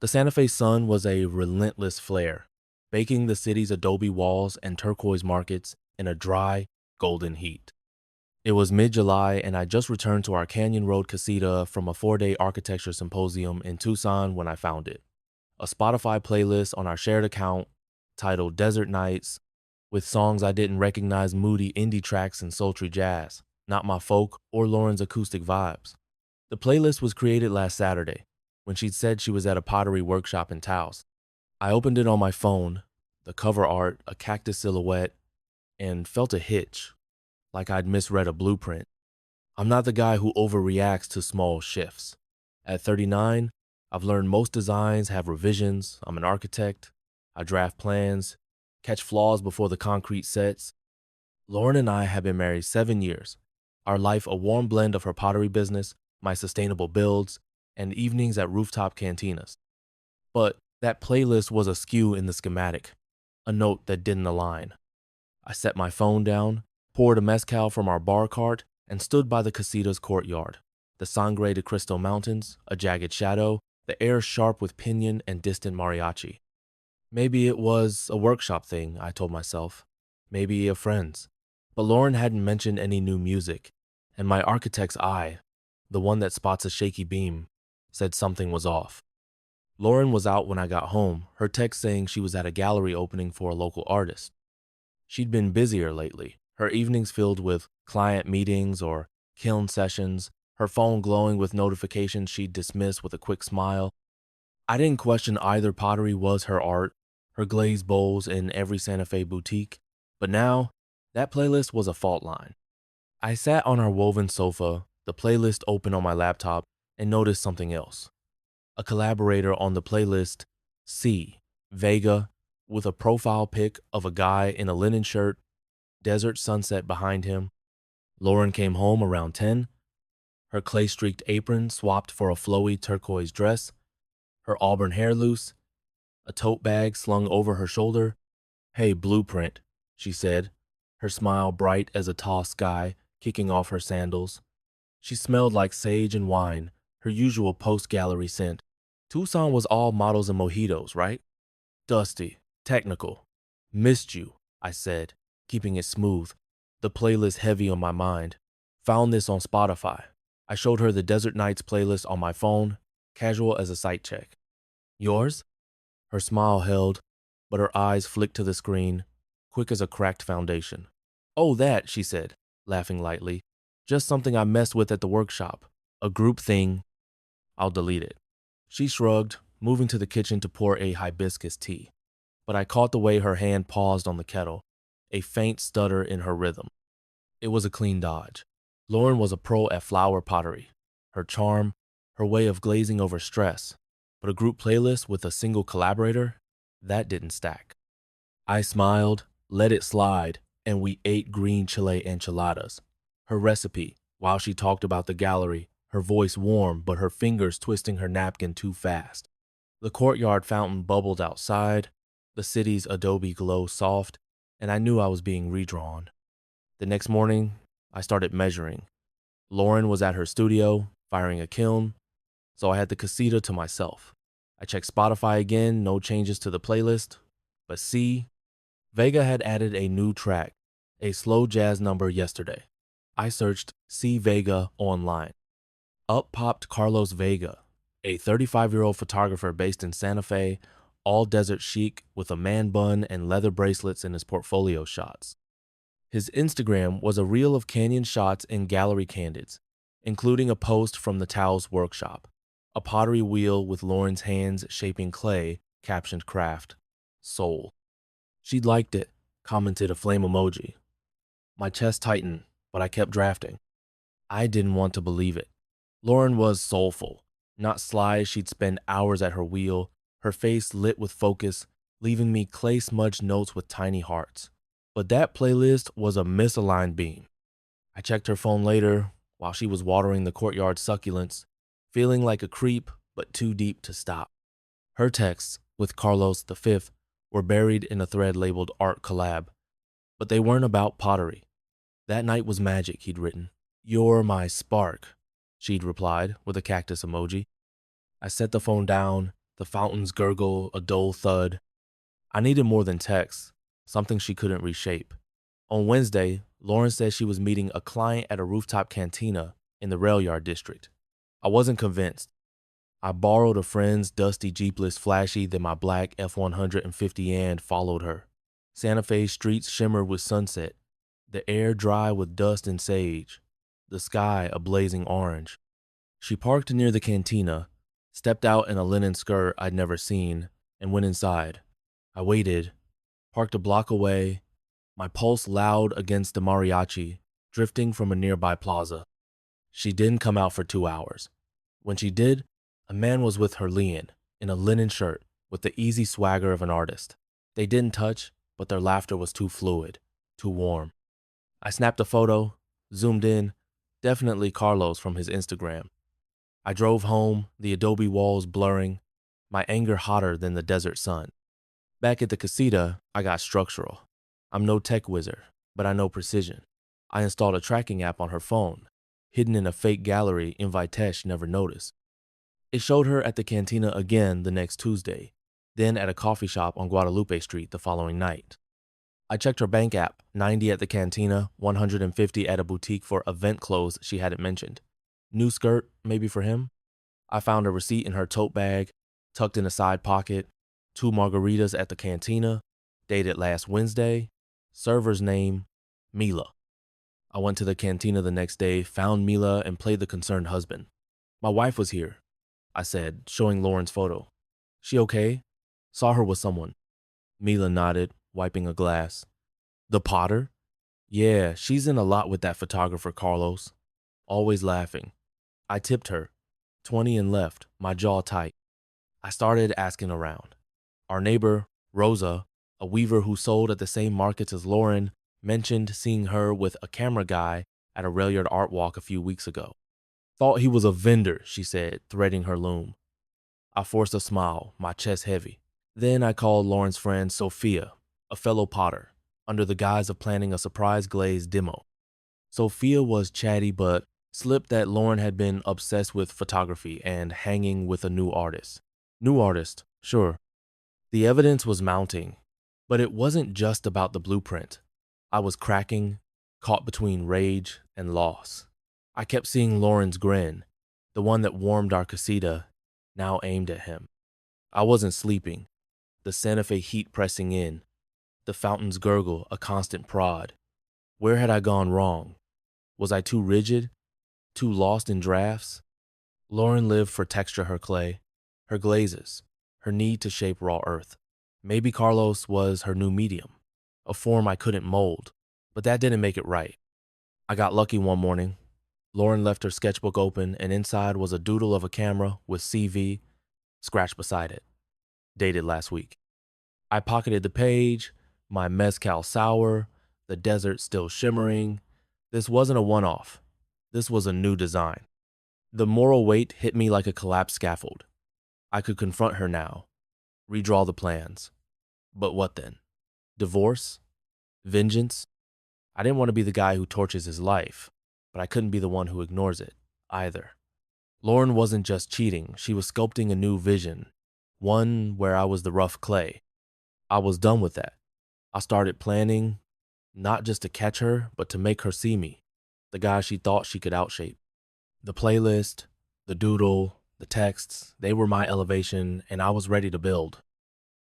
The Santa Fe sun was a relentless flare, baking the city's adobe walls and turquoise markets in a dry, golden heat. It was mid-July, and I just returned to our Canyon Road casita from a 4-day architecture symposium in Tucson when I found it. A Spotify playlist on our shared account titled Desert Nights, with songs I didn't recognize, moody indie tracks and sultry jazz, not my folk or Lauren's acoustic vibes. The playlist was created last Saturday, when she'd said she was at a pottery workshop in Taos. I opened it on my phone, the cover art, a cactus silhouette, and felt a hitch, like I'd misread a blueprint. I'm not the guy who overreacts to small shifts. At 39, I've learned most designs have revisions. I'm an architect. I draft plans, catch flaws before the concrete sets. Lauren and I have been married 7 years. Our life a warm blend of her pottery business, my sustainable builds, and evenings at rooftop cantinas. But that playlist was askew in the schematic, a note that didn't align. I set my phone down, poured a mezcal from our bar cart, and stood by the casita's courtyard. The Sangre de Cristo Mountains, a jagged shadow, the air sharp with piñon and distant mariachi. Maybe it was a workshop thing, I told myself. Maybe a friend's. But Lauren hadn't mentioned any new music, and my architect's eye, the one that spots a shaky beam, said something was off. Lauren was out when I got home, her text saying she was at a gallery opening for a local artist. She'd been busier lately, her evenings filled with client meetings or kiln sessions, her phone glowing with notifications she'd dismiss with a quick smile. I didn't question either pottery was her art, her glazed bowls in every Santa Fe boutique, but now, that playlist was a fault line. I sat on our woven sofa, the playlist open on my laptop, and noticed something else. A collaborator on the playlist, C. Vega, with a profile pic of a guy in a linen shirt, desert sunset behind him. Lauren came home around 10, her clay-streaked apron swapped for a flowy turquoise dress, her auburn hair loose, a tote bag slung over her shoulder. "Hey, Blueprint," she said, her smile bright as a tall sky, kicking off her sandals. She smelled like sage and wine, her usual post-gallery scent. Tucson was all models and mojitos, right? Dusty, technical. "Missed you," I said, keeping it smooth, the playlist heavy on my mind. "Found this on Spotify." I showed her the Desert Nights playlist on my phone, casual as a sight check. "Yours?" Her smile held, but her eyes flicked to the screen, quick as a cracked foundation. "Oh, that," she said, laughing lightly. "Just something I messed with at the workshop. A group thing. I'll delete it." She shrugged, moving to the kitchen to pour a hibiscus tea. But I caught the way her hand paused on the kettle, a faint stutter in her rhythm. It was a clean dodge. Lauren was a pro at flower pottery. Her charm, her way of glazing over stress. But a group playlist with a single collaborator, that didn't stack. I smiled, let it slide, and we ate green chile enchiladas. Her recipe, while she talked about the gallery, her voice warm but her fingers twisting her napkin too fast. The courtyard fountain bubbled outside, the city's adobe glow soft, and I knew I was being redrawn. The next morning, I started measuring. Lauren was at her studio, firing a kiln, so I had the casita to myself. I checked Spotify again, no changes to the playlist, but see, Vega had added a new track, a slow jazz number yesterday. I searched C. Vega online. Up popped Carlos Vega, a 35-year-old photographer based in Santa Fe, all desert chic with a man bun and leather bracelets in his portfolio shots. His Instagram was a reel of Canyon shots and gallery candids, including a post from the Taos workshop, a pottery wheel with Lauren's hands shaping clay, captioned craft, soul. She'd liked it, commented a flame emoji. My chest tightened, but I kept drafting. I didn't want to believe it. Lauren was soulful, not sly. She'd spend hours at her wheel, her face lit with focus, leaving me clay-smudged notes with tiny hearts. But that playlist was a misaligned beam. I checked her phone later, while she was watering the courtyard succulents, feeling like a creep, but too deep to stop. Her texts, with Carlos V, were buried in a thread labeled Art Collab, but they weren't about pottery. That night was magic, he'd written. "You're my spark," she'd replied with a cactus emoji. I set the phone down, The fountains gurgle, a dull thud. I needed more than text, something she couldn't reshape. On Wednesday, Lauren said she was meeting a client at a rooftop cantina in the rail yard district. I wasn't convinced. I borrowed a friend's dusty Jeep less flashy than my black F-150 and followed her. Santa Fe's streets shimmered with sunset, the air dry with dust and sage, the sky a blazing orange. She parked near the cantina, stepped out in a linen skirt I'd never seen, and went inside. I waited, parked a block away, my pulse loud against the mariachi, drifting from a nearby plaza. She didn't come out for 2 hours. When she did, a man was with her lean, in a linen shirt, with the easy swagger of an artist. They didn't touch, but their laughter was too fluid, too warm. I snapped a photo, zoomed in, definitely Carlos from his Instagram. I drove home, the adobe walls blurring, my anger hotter than the desert sun. Back at the casita, I got structural. I'm no tech wizard, but I know precision. I installed a tracking app on her phone, hidden in a fake gallery Invitesh never noticed. It showed her at the cantina again the next Tuesday, then at a coffee shop on Guadalupe Street the following night. I checked her bank app, 90 at the cantina, 150 at a boutique for event clothes she hadn't mentioned. New skirt, maybe for him? I found a receipt in her tote bag, tucked in a side pocket, 2 margaritas at the cantina, dated last Wednesday, server's name, Mila. I went to the cantina the next day, found Mila, and played the concerned husband. My wife was here, I said, showing Lauren's photo. She okay? Saw her with someone. Mila nodded, wiping a glass. The Potter? Yeah, she's in a lot with that photographer Carlos. Always laughing. I tipped her, 20 and left, my jaw tight. I started asking around. Our neighbor, Rosa, a weaver who sold at the same markets as Lauren, mentioned seeing her with a camera guy at a rail yard art walk a few weeks ago. Thought he was a vendor, she said, threading her loom. I forced a smile, my chest heavy. Then I called Lauren's friend Sophia, a fellow potter, under the guise of planning a surprise glaze demo. Sophia was chatty but slipped that Lauren had been obsessed with photography and hanging with a new artist. New artist, sure. The evidence was mounting, but it wasn't just about the blueprint. I was cracking, caught between rage and loss. I kept seeing Lauren's grin, the one that warmed our casita, now aimed at him. I wasn't sleeping, the Santa Fe heat pressing in, the fountain's gurgle a constant prod. Where had I gone wrong? Was I too rigid? Too lost in drafts? Lauren lived for texture her clay, her glazes, her need to shape raw earth. Maybe Carlos was her new medium, a form I couldn't mold, but that didn't make it right. I got lucky one morning. Lauren left her sketchbook open, and inside was a doodle of a camera with CV scratched beside it, dated last week. I pocketed the page, my mezcal sour, the desert still shimmering. This wasn't a one-off. This was a new design. The moral weight hit me like a collapsed scaffold. I could confront her now, redraw the plans. But what then? Divorce? Vengeance? I didn't want to be the guy who torches his life, but I couldn't be the one who ignores it, either. Lauren wasn't just cheating, she was sculpting a new vision, one where I was the rough clay. I was done with that. I started planning, not just to catch her, but to make her see me, the guy she thought she could outshape. The playlist, the doodle, the texts, they were my elevation, and I was ready to build.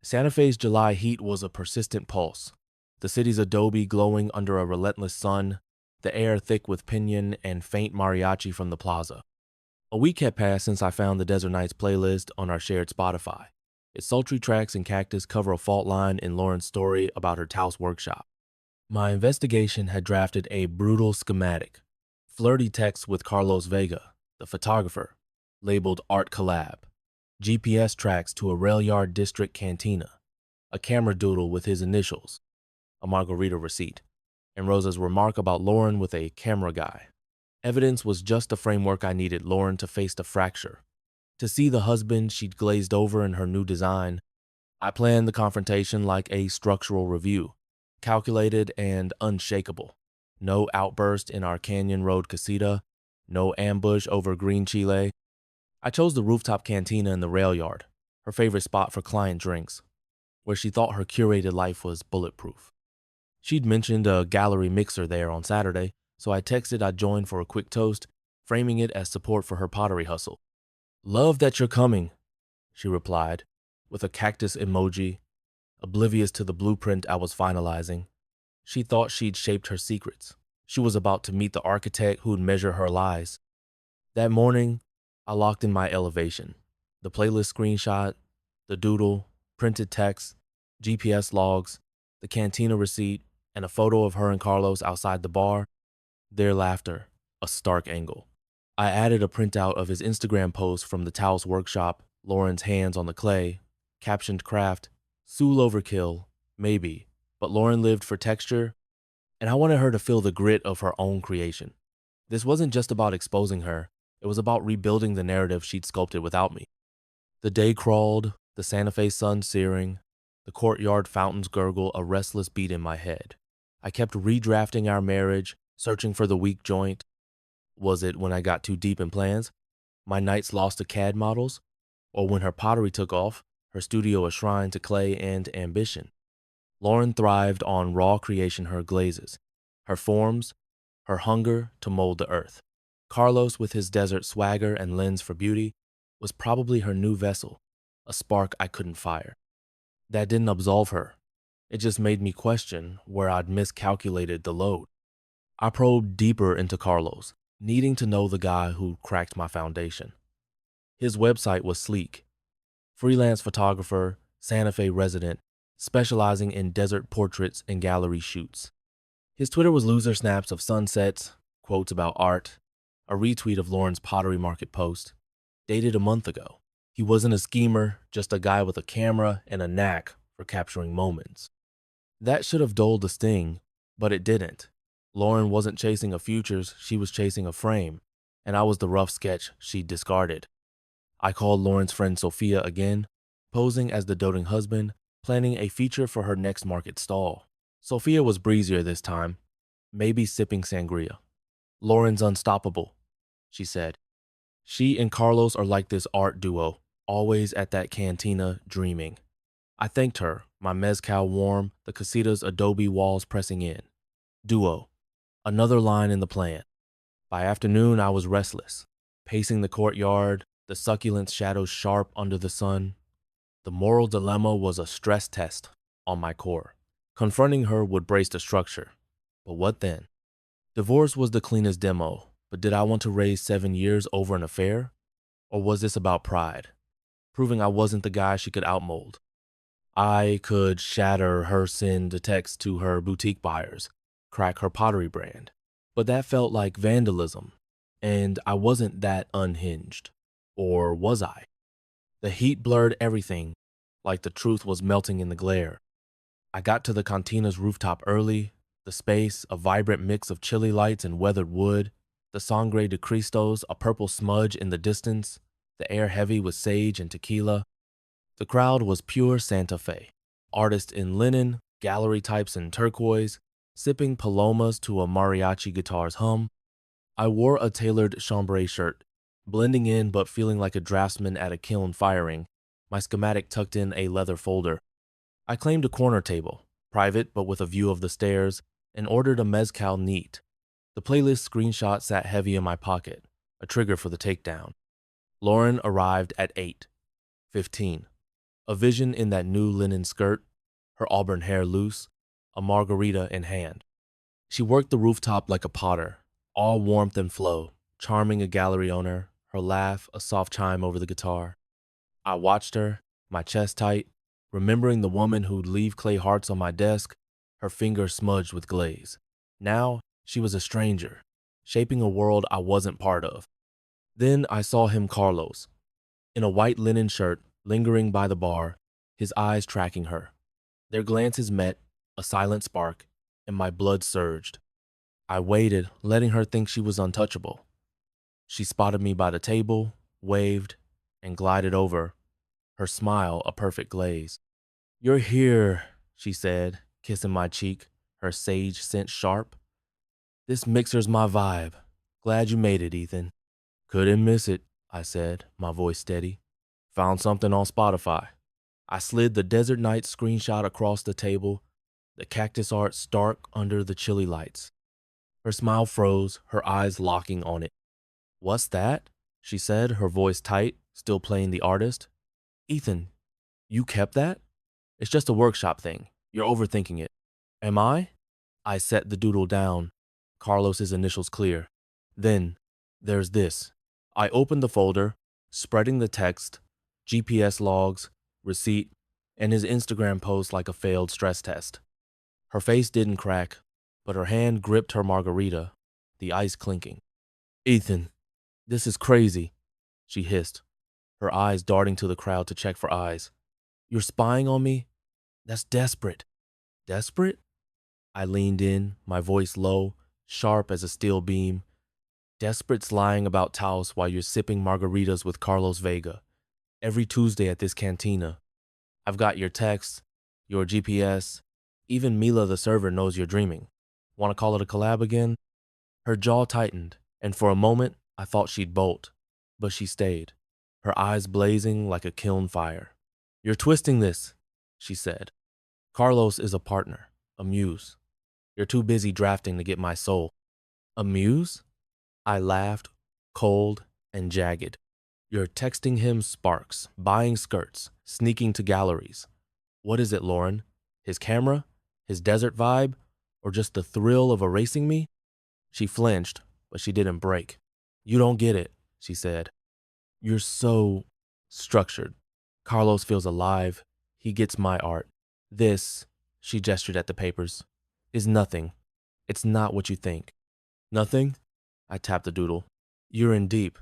Santa Fe's July heat was a persistent pulse, the city's adobe glowing under a relentless sun, the air thick with piñon and faint mariachi from the plaza. A week had passed since I found the Desert Nights playlist on our shared Spotify. Its sultry tracks and cactus cover a fault line in Lauren's story about her Taos workshop. My investigation had drafted a brutal schematic, flirty text with Carlos Vega, the photographer, labeled Art Collab, GPS tracks to a rail yard district cantina, a camera doodle with his initials, a margarita receipt, and Rosa's remark about Lauren with a camera guy. Evidence was just the framework I needed Lauren to face the fracture. To see the husband she'd glazed over in her new design, I planned the confrontation like a structural review, calculated and unshakable. No outburst in our Canyon Road casita, no ambush over green chile. I chose the rooftop cantina in the rail yard, her favorite spot for client drinks, where she thought her curated life was bulletproof. She'd mentioned a gallery mixer there on Saturday, so I texted I'd join for a quick toast, framing it as support for her pottery hustle. "Love that you're coming," she replied, with a cactus emoji, oblivious to the blueprint I was finalizing. She thought she'd shaped her secrets. She was about to meet the architect who'd measure her lies. That morning, I locked in my elevation. The playlist screenshot, the doodle, printed text, GPS logs, the cantina receipt, and a photo of her and Carlos outside the bar. Their laughter, a stark angle. I added a printout of his Instagram post from the Taos workshop, Lauren's hands on the clay, captioned craft, "Soul overkill, maybe, but Lauren lived for texture," and I wanted her to feel the grit of her own creation. This wasn't just about exposing her, it was about rebuilding the narrative she'd sculpted without me. The day crawled, the Santa Fe sun searing, the courtyard fountains gurgle a restless beat in my head. I kept redrafting our marriage, searching for the weak joint. Was it when I got too deep in plans? My nights lost to CAD models? Or when her pottery took off, her studio a shrine to clay and ambition? Lauren thrived on raw creation, her glazes, her forms, her hunger to mold the earth. Carlos, with his desert swagger and lens for beauty, was probably her new vessel, a spark I couldn't fire. That didn't absolve her. It just made me question where I'd miscalculated the load. I probed deeper into Carlos, needing to know the guy who cracked my foundation. His website was sleek. Freelance photographer, Santa Fe resident, specializing in desert portraits and gallery shoots. His Twitter was loser snaps of sunsets, quotes about art, a retweet of Lauren's pottery market post, dated a month ago. He wasn't a schemer, just a guy with a camera and a knack for capturing moments. That should have dulled the sting, but it didn't. Lauren wasn't chasing a futures, she was chasing a frame, and I was the rough sketch she'd discarded. I called Lauren's friend Sophia again, posing as the doting husband, planning a feature for her next market stall. Sophia was breezier this time, maybe sipping sangria. "Lauren's unstoppable," she said. "She and Carlos are like this art duo, always at that cantina dreaming." I thanked her, my mezcal warm, the casita's adobe walls pressing in. Duo, another line in the plan. By afternoon, I was restless, pacing the courtyard, the succulent shadows sharp under the sun. The moral dilemma was a stress test on my core. Confronting her would brace the structure. But what then? Divorce was the cleanest demo, but did I want to raise 7 years over an affair? Or was this about pride? Proving I wasn't the guy she could outmold. I could shatter her send text to her boutique buyers, crack her pottery brand. But that felt like vandalism, and I wasn't that unhinged. Or was I? The heat blurred everything, like the truth was melting in the glare. I got to the cantina's rooftop early, the space a vibrant mix of chilly lights and weathered wood, the Sangre de Cristos a purple smudge in the distance, the air heavy with sage and tequila. The crowd was pure Santa Fe, artists in linen, gallery types in turquoise, sipping palomas to a mariachi guitar's hum. I wore a tailored chambray shirt, blending in but feeling like a draftsman at a kiln firing, my schematic tucked in a leather folder. I claimed a corner table, private but with a view of the stairs, and ordered a mezcal neat. The playlist screenshot sat heavy in my pocket, a trigger for the takedown. Lauren arrived at 8:15. A vision in that new linen skirt, her auburn hair loose, a margarita in hand. She worked the rooftop like a potter, all warmth and flow, charming a gallery owner, her laugh a soft chime over the guitar. I watched her, my chest tight, remembering the woman who'd leave clay hearts on my desk, her fingers smudged with glaze. Now, she was a stranger, shaping a world I wasn't part of. Then I saw him, Carlos, in a white linen shirt, lingering by the bar, his eyes tracking her. Their glances met, a silent spark, and my blood surged. I waited, letting her think she was untouchable. She spotted me by the table, waved, and glided over, her smile a perfect glaze. "You're here," she said, kissing my cheek, her sage scent sharp. "This mixer's my vibe. Glad you made it, Ethan." "Couldn't miss it," I said, my voice steady. Found something on Spotify. I slid the Desert Nights screenshot across the table, the cactus art stark under the chilly lights. Her smile froze, her eyes locking on it. What's that? She said, her voice tight, still playing the artist. Ethan, you kept that? It's just a workshop thing. You're overthinking it. Am I? I set the doodle down, Carlos's initials clear. Then, there's this. I opened the folder, spreading the text, GPS logs, receipt, and his Instagram post like a failed stress test. Her face didn't crack, but her hand gripped her margarita, the ice clinking. Ethan, this is crazy, she hissed, her eyes darting to the crowd to check for eyes. You're spying on me? That's desperate. Desperate? I leaned in, my voice low, sharp as a steel beam. Desperate's lying about Taos while you're sipping margaritas with Carlos Vega. Every Tuesday at this cantina. I've got your text, your GPS. Even Mila the server knows you're dreaming. Want to call it a collab again? Her jaw tightened, and for a moment, I thought she'd bolt. But she stayed, her eyes blazing like a kiln fire. You're twisting this, she said. Carlos is a partner, a muse. You're too busy drafting to get my soul. A muse? I laughed, cold and jagged. You're texting him sparks, buying skirts, sneaking to galleries. What is it, Lauren? His camera? His desert vibe? Or just the thrill of erasing me? She flinched, but she didn't break. You don't get it, she said. You're so structured. Carlos feels alive. He gets my art. This, she gestured at the papers, is nothing. It's not what you think. Nothing? I tapped the doodle. You're in deep,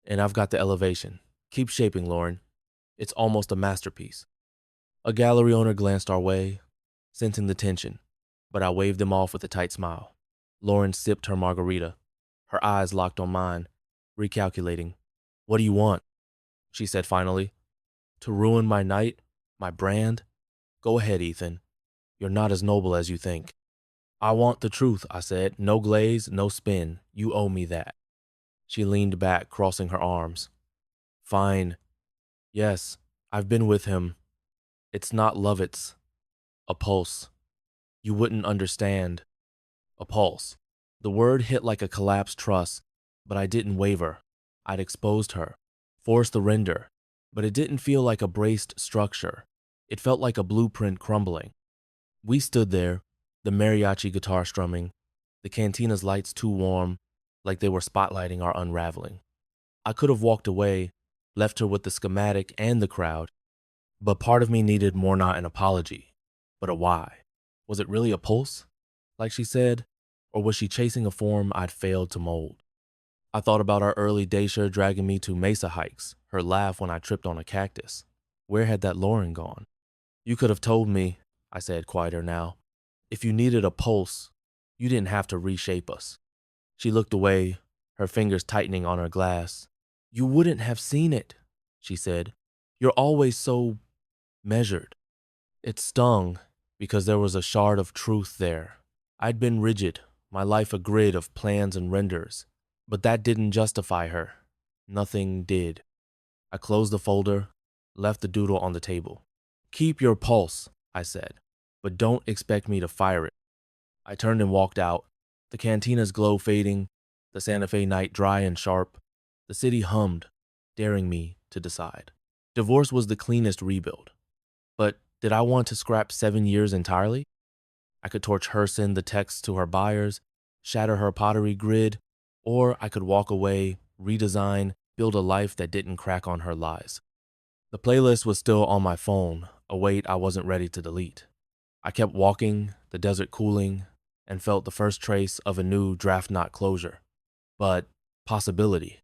and I've got the elevation. Keep shaping, Lauren. It's almost a masterpiece. A gallery owner glanced our way, sensing the tension, but I waved him off with a tight smile. Lauren sipped her margarita, her eyes locked on mine, recalculating. What do you want? She said finally. To ruin my night, my brand? Go ahead, Ethan. You're not as noble as you think. I want the truth, I said. No glaze, no spin. You owe me that. She leaned back, crossing her arms. Fine. Yes, I've been with him. It's not love, it's a pulse. You wouldn't understand. A pulse. The word hit like a collapsed truss, but I didn't waver. I'd exposed her, forced the render, but it didn't feel like a braced structure. It felt like a blueprint crumbling. We stood there, the mariachi guitar strumming, the cantina's lights too warm, like they were spotlighting our unraveling. I could have walked away, left her with the schematic and the crowd, but part of me needed more not an apology, but a why. Was it really a pulse, like she said, or was she chasing a form I'd failed to mold? I thought about our early Daisha dragging me to mesa hikes, her laugh when I tripped on a cactus. Where had that Lauren gone? You could have told me, I said quieter now. If you needed a pulse, you didn't have to reshape us. She looked away, her fingers tightening on her glass. You wouldn't have seen it, she said. You're always so measured. It stung because there was a shard of truth there. I'd been rigid, my life a grid of plans and renders, but that didn't justify her. Nothing did. I closed the folder, left the doodle on the table. Keep your pulse, I said, but don't expect me to fire it. I turned and walked out, the cantina's glow fading, the Santa Fe night dry and sharp. The city hummed, daring me to decide. Divorce was the cleanest rebuild. But did I want to scrap 7 years entirely? I could torch Herson the text to her buyers, shatter her pottery grid, or I could walk away, redesign, build a life that didn't crack on her lies. The playlist was still on my phone, a weight I wasn't ready to delete. I kept walking, the desert cooling, and felt the first trace of a new draft knot closure. But possibility.